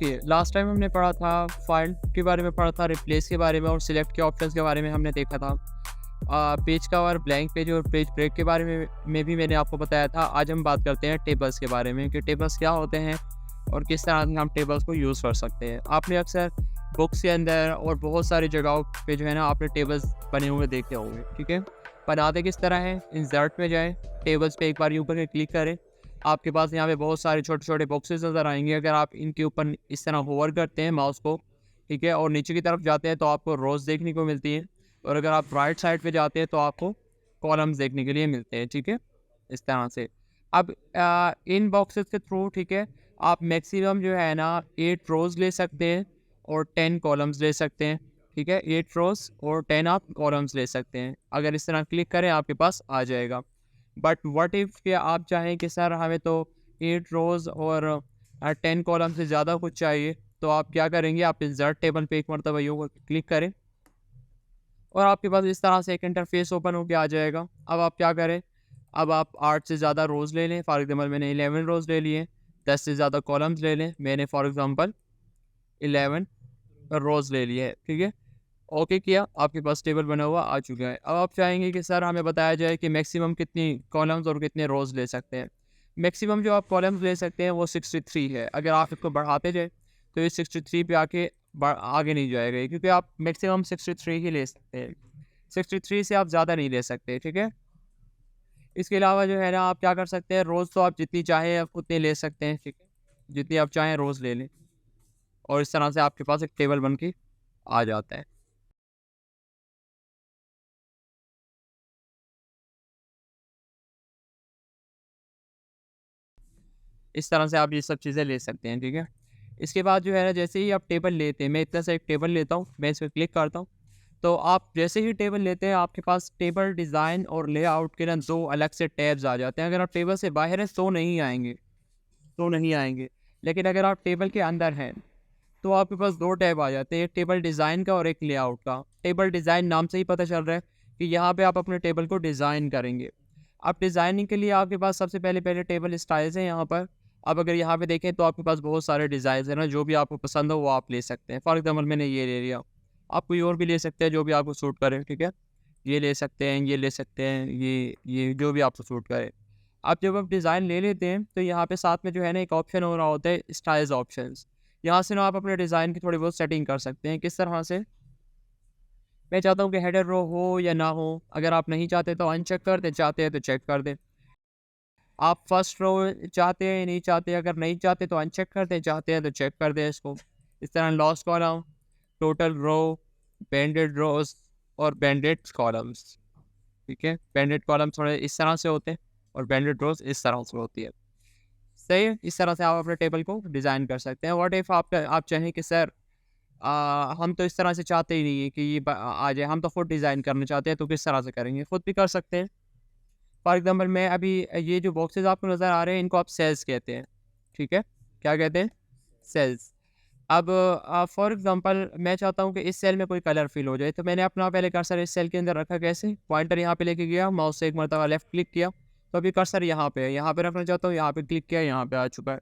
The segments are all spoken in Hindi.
देखिए, लास्ट टाइम हमने पढ़ा था फाइल के बारे में पढ़ा था, रिप्लेस के बारे में और सिलेक्ट के ऑप्शंस के बारे में हमने देखा था। पेज कवर, ब्लैंक पेज और पेज ब्रेक के बारे में भी मैंने आपको बताया था। आज हम बात करते हैं टेबल्स के बारे में कि टेबल्स क्या होते हैं और किस तरह से हम टेबल्स को यूज़ कर सकते हैं। आपने अक्सर बुक्स के अंदर और बहुत सारी जगहों पे जो है ना आपने टेबल्स बने हुए देखे होंगे, ठीक है। बनाते किस तरह है, इंसर्ट में जाएँ, टेबल्स पे एक बार ऊपर के क्लिक करें। आपके पास यहाँ पे बहुत सारे छोटे-छोटे बॉक्सेस नज़र आएँगे। अगर आप इनके ऊपर इस तरह होवर करते हैं माउस को, ठीक है, और नीचे की तरफ जाते हैं तो आपको रोज़ देखने को मिलती हैं और अगर आप राइट साइड पे जाते हैं तो आपको कॉलम्स देखने के लिए मिलते हैं, ठीक है, इस तरह से। अब इन बॉक्सेस के थ्रू, ठीक है, आप मैक्सिमम जो है ना 8 रोज़ ले सकते हैं और 10 कॉलम्स ले सकते हैं, ठीक है। 8 रोज़ और 10 आप कॉलम्स ले सकते हैं। अगर इस तरह क्लिक करें आपके पास आ जाएगा। बट व्हाट इफ़ कि आप चाहें कि सर हमें तो 8 रोज़ और 10 कॉलम से ज़्यादा कुछ चाहिए, तो आप क्या करेंगे, आप इंसर्ट टेबल पे एक मरतबा यूँ क्लिक करें और आपके पास इस तरह से एक इंटरफेस ओपन होके आ जाएगा। अब आप क्या करें, अब आप 8 से ज़्यादा रोज़ ले लें, फॉर एग्ज़ाम्पल मैंने 11 रोज़ ले लिए, 10 से ज़्यादा कॉलम्स ले लें, मैंने फॉर एग्ज़ाम्पल 11 रोज़ ले लिए, ठीक है। ओके किया, आपके पास टेबल बना हुआ आ चुका है। अब आप चाहेंगे कि सर हमें बताया जाए कि मैक्सिमम कितनी कॉलम्स और कितने रोज़ ले सकते हैं। मैक्सिमम जो आप कॉलम्स ले सकते हैं वो 63 है। अगर आप इसको बढ़ाते जाएँ तो ये 63 पे आके आगे नहीं जाएगा ये, क्योंकि आप मैक्सिमम 63 ही ले सकते हैं। 63 से आप ज़्यादा नहीं ले सकते, ठीक है। इसके अलावा जो है ना आप क्या कर सकते हैं, रोज़ तो आप जितनी चाहें आप उतनी ले सकते हैं, ठीक है। जितनी आप चाहें रोज़ ले लें और इस तरह से आपके पास एक टेबल बन के आ जाता है। इस तरह से आप ये सब चीज़ें ले सकते हैं, ठीक है। इसके बाद जो है ना जैसे ही आप टेबल लेते हैं, मैं इतना सा एक टेबल लेता हूँ, मैं इस पे क्लिक करता हूँ, तो आप जैसे ही टेबल लेते हैं आपके पास टेबल डिज़ाइन और लेआउट के ना 2 अलग से टैब्स आ जाते हैं। अगर आप टेबल से बाहर हैं तो नहीं आएँगे। लेकिन अगर आप टेबल के अंदर हैं, तो आपके पास 2 टैब आ जाते हैं, एक टेबल डिज़ाइन का और एक लेआउट का। टेबल डिज़ाइन नाम से ही पता चल रहा है कि यहाँ पे आप अपने टेबल को डिज़ाइन करेंगे। अब डिज़ाइनिंग के लिए आपके पास सबसे पहले टेबल स्टाइल्स हैं यहाँ पर। अब अगर यहाँ पे देखें तो आपके पास बहुत सारे डिज़ाइन्स हैं ना, जो भी आपको पसंद हो वो आप ले सकते हैं। फॉर एग्ज़ाम्पल मैंने ये ले लिया, आप कोई और भी ले सकते हैं जो भी आपको सूट करे, ठीक है? ये ले सकते हैं, ये ले सकते हैं, ये जो भी आपको सूट करे। अब जब आप डिज़ाइन ले लेते हैं तो यहाँ पे साथ में जो है ना एक ऑप्शन हो रहा होता है स्टाइल्स ऑप्शंस। यहाँ से ना आप अपने डिज़ाइन की थोड़ी बहुत सेटिंग कर सकते हैं। किस तरह से? मैं चाहता हूँ कि हेडर रो हो या ना हो। अगर आप नहीं चाहते तो अनचेक कर दें, चाहते हैं तो चेक कर दें। आप फर्स्ट रो चाहते हैं, नहीं चाहते, अगर नहीं चाहते तो अनचेक कर दें, चाहते हैं तो चेक कर दें इसको। इस तरह लॉस्ट कॉलम, टोटल रो, बैंडेड रोज़ और बैंडेड कॉलम्स, ठीक है? बैंडेड कॉलम थोड़े इस तरह से होते हैं और बैंडेड रोज़ इस तरह से होती है। सही है? इस तरह से आप अपने टेबल को डिज़ाइन कर सकते हैं। व्हाट इफ़ आप चाहें कि सर हम तो इस तरह से चाहते ही नहीं है कि ये आ जाए, हम तो खुद डिज़ाइन करना चाहते हैं, तो किस तरह से करेंगे? खुद भी कर सकते हैं। फॉर एग्ज़ाम्पल मैं अभी ये जो बॉक्सेस आपको नज़र आ रहे हैं इनको आप सेल्स कहते हैं, ठीक है? क्या कहते हैं? सेल्स। अब फॉर एग्ज़ाम्पल मैं चाहता हूँ कि इस सेल में कोई कलर फ़िल हो जाए, तो मैंने अपना पहले कर्सर इस सेल के अंदर रखा कैसे? पॉइंटर यहाँ पे लेके गया, माउस से एक मरतबा लेफ्ट क्लिक किया, तो अभी कर्सर यहाँ पे है, यहाँ पे रखना चाहता हूँ, यहाँ पे क्लिक किया, यहाँ पे आ चुका है।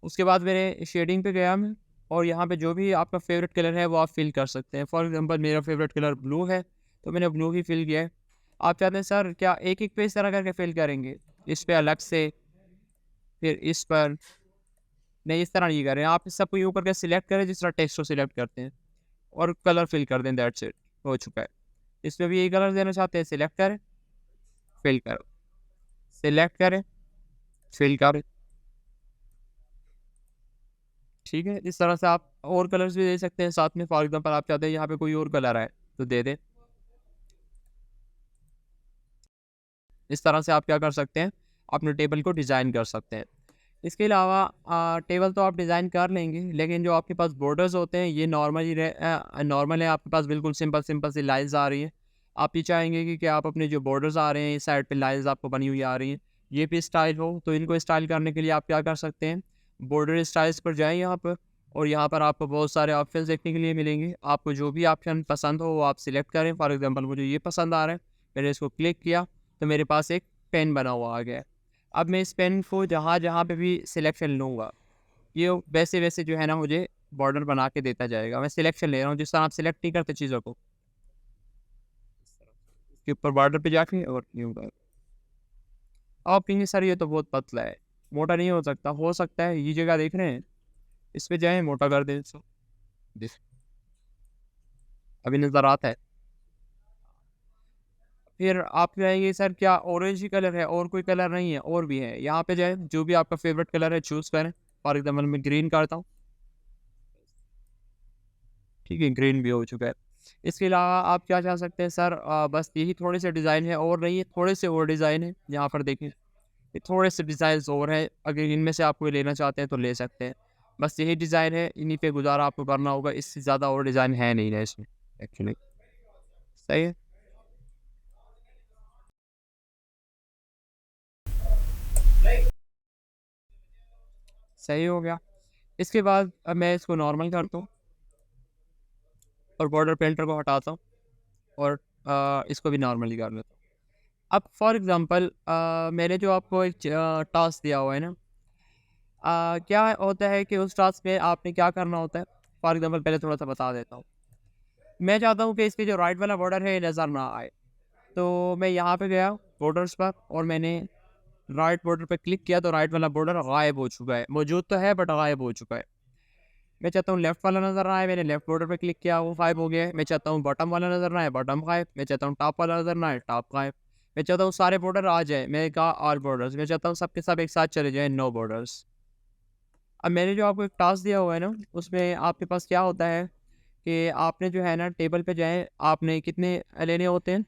उसके बाद मैंने शेडिंग पे गया मैं और यहाँ पे जो भी आपका फ़ेवरेट कलर है वो आप फ़िल कर सकते हैं। फॉर एग्ज़ाम्पल मेरा फ़ेवरेट कलर ब्लू है, तो मैंने ब्लू ही फ़िल किया है। आप चाहते हैं सर क्या एक-एक पे इस तरह करके फ़िल करेंगे? इस पे अलग से, फिर इस पर, नहीं इस तरह नहीं करें। आप सबको यूँ करके सिलेक्ट करें जिस तरह टेक्स्ट को सिलेक्ट करते हैं और कलर फ़िल कर दें, दैट्स इट, हो चुका है। इसमें भी यही कलर देना चाहते हैं, सिलेक्ट करें, फ़िल करो, सिलेक्ट करें, फ़िल करें। ठीक है? इस तरह से आप और कलर्स भी दे सकते हैं साथ में। फॉर एग्ज़ाम्पल आप चाहते हैं यहाँ पे कोई और कलर आए, तो दे दें। इस तरह से आप क्या कर सकते हैं, अपने टेबल को डिज़ाइन कर सकते हैं। इसके अलावा टेबल तो आप डिज़ाइन कर लेंगे, लेकिन जो आपके पास बॉर्डर्स होते हैं ये नॉर्मल है, आपके पास बिल्कुल सिंपल सी लाइन्स आ रही हैं। आप ये चाहेंगे कि आप अपने जो बॉर्डर्स आ रहे हैं, इस साइड पे लाइन्स आपको बनी हुई आ रही हैं, ये भी स्टाइल हो, तो इनको स्टाइल करने के लिए आप क्या कर सकते हैं, बॉर्डर स्टाइल्स पर जाएँ यहाँ पर और यहाँ पर आपको बहुत सारे ऑप्शंस देखने के लिए मिलेंगे। आपको जो भी ऑप्शन पसंद हो वो आप सिलेक्ट करें। फॉर एग्ज़ाम्पल मुझे ये पसंद आ रहा है, मैंने इसको क्लिक किया, तो मेरे पास एक पेन बना हुआ आ गया है। अब मैं इस पेन को जहाँ-जहाँ पे भी सिलेक्शन लूँगा, ये वैसे वैसे जो है ना मुझे बॉर्डर बना के देता जाएगा। मैं सिलेक्शन ले रहा हूँ, जिस तरह आप सिलेक्ट नहीं करते चीज़ों को, इसके ऊपर बॉर्डर पे जाके और यूँ कर। आप कहेंगे सर ये तो बहुत पतला है, मोटा नहीं हो सकता है ये जगह देख रहे हैं, इस पे जाएँ मोटा कर दें इसको। दिस अभी नज़र आता है। फिर आप कहेंगे सर क्या ऑरेंज ही कलर है और कोई कलर नहीं है? और भी है। यहाँ पे जाएँ, जो भी आपका फ़ेवरेट कलर है चूज़ करें। फॉर एग्ज़ाम्पल मैं ग्रीन करता हूँ। ठीक है, ग्रीन भी हो चुका है। इसके अलावा आप क्या चाह सकते हैं सर, बस यही थोड़े से डिज़ाइन है और नहीं है, थोड़े से और डिज़ाइन है। यहाँ पर देखिए, ये थोड़े से डिज़ाइन्स और हैं, अगर इनमें से आप कोई लेना चाहते हैं तो ले सकते हैं। बस यही डिज़ाइन है, इन्हीं पे गुज़ारा आपको करना होगा, इससे ज़्यादा और डिज़ाइन है नहीं है इसमें एक्चुअली। सही है? सही हो गया। इसके बाद अब मैं इसको नॉर्मल करता हूँ और बॉर्डर पेंटर को हटाता हूँ और इसको भी नॉर्मली कर लेता हूँ। अब फॉर एग्ज़ाम्पल मैंने जो आपको एक टास्क दिया हुआ है ना, क्या होता है कि उस टास्क में आपने क्या करना होता है? फॉर एग्ज़ाम्पल पहले थोड़ा-सा बता देता हूँ। मैं चाहता हूँ कि इसके जो राइट वाला बॉर्डर है ये नज़र ना आए। तो मैं यहाँ पे गया बॉर्डर्स पर और मैंने राइट बॉर्डर पे क्लिक किया तो राइट वाला बॉर्डर गायब हो चुका है। मौजूद तो है बट गायब हो चुका है। मैं चाहता हूँ लेफ्ट वाला नज़र ना आए, मैंने लेफ्ट बॉर्डर पे क्लिक किया, वो गायब हो गया है। मैं चाहता हूँ बॉटम वाला नज़र ना आए, बॉटम गायब। मैं चाहता हूँ टॉप वाला नज़र ना आए, टॉप गायब। मैं चाहता हूँ सारे बॉर्डर आ जाए, मैंने कहा ऑल बॉर्डर्स। मैं चाहता हूँ सब के सब एक साथ चले जाएँ, नो बॉर्डर्स। अब मैंने जो आपको एक टास्क दिया हुआ है ना, उसमें आपके पास क्या होता है कि आपने जो है ना टेबल पे जाएँ, आपने कितने लेने होते हैं?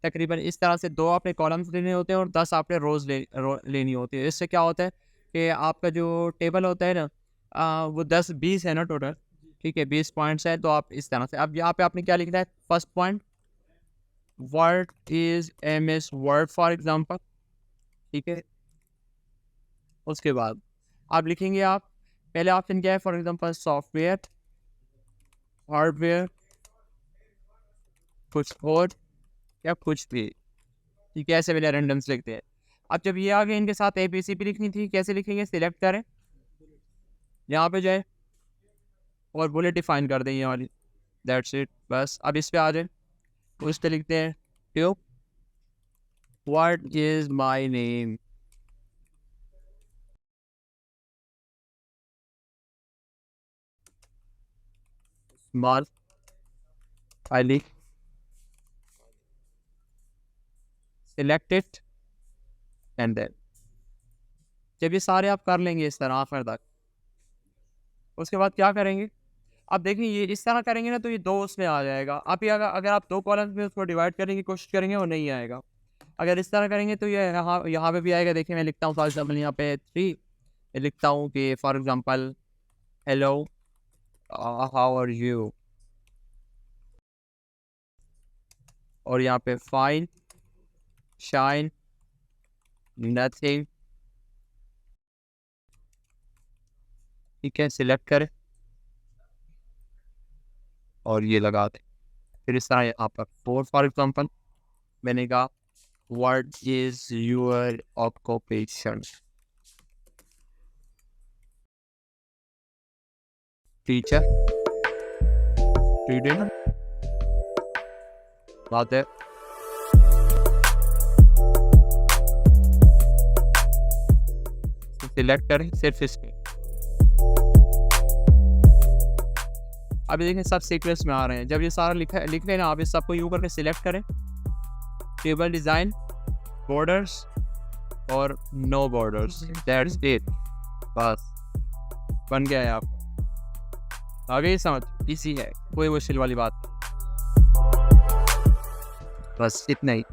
तकरीबन इस तरह से 2 आपने कॉलम्स लेने होते हैं और 10 आपने रोज़ लेनी होती है। इससे क्या होता है कि आपका जो टेबल होता है ना, वो 10-20 है ना टोटल, ठीक है? 20 पॉइंट्स है, तो आप इस तरह से अब यहाँ पे आपने क्या लिखना है? First point, what is MS word for example, ठीक है? उसके बाद आप लिखेंगे पहले ऑप्शन क्या है? फॉर एग्ज़ाम्पल सॉफ्टवेयर, हार्डवेयर, कुछ और या कुछ भी, ठीक है? ऐसे मैंने रैंडम्स लिखते हैं। अब जब ये आ गए, इनके साथ एबीसी भी लिखनी थी, कैसे लिखेंगे? सिलेक्ट करें, यहाँ पे जाएँ और बुलेट डिफाइन कर दें ये वाली, दैट्स इट बस। अब इस पे आ जाएँ, तो इस पे लिखते हैं tube, what is my name, small फाइली, सिलेक्ट इट एंड देन जब ये सारे आप कर लेंगे इस तरह आखिर तक, उसके बाद क्या करेंगे? अब देखिए ये इस तरह करेंगे ना तो ये 2 उसमें आ जाएगा। आप ये अगर अगर आप 2 कॉलम्स में उसको डिवाइड करने की कोशिश करेंगे वो नहीं आएगा। अगर इस तरह करेंगे तो ये यहाँ यहाँ पे भी आएगा। देखिए मैं लिखता हूँ फॉर एग्ज़ाम्पल यहाँ पे 3, मैं लिखता हूँ कि for example hello, how are you, और यहाँ पे फाइन, शाइन, नथिंग, ठीक है? सिलेक्ट करें और ये लगा दें। फिर इस तरह यहाँ पर 4 फॉर एग्ज़ाम्पल मैंने कहा what is your occupation, teacher, student, mother, select करें सिर्फ इसमें। अभी देखें सब सीक्वेंस में आ रहे हैं। जब ये सारा लिख लें ना, आप इस सबको यूँ करके सिलेक्ट करें, टेबल डिज़ाइन, बॉर्डर्स और नो बॉर्डर्स, दैट्स इट बस बन गया है। आप आ गई समझ? इजी है, कोई मुश्किल वाली बात नहीं, बस इतना ही।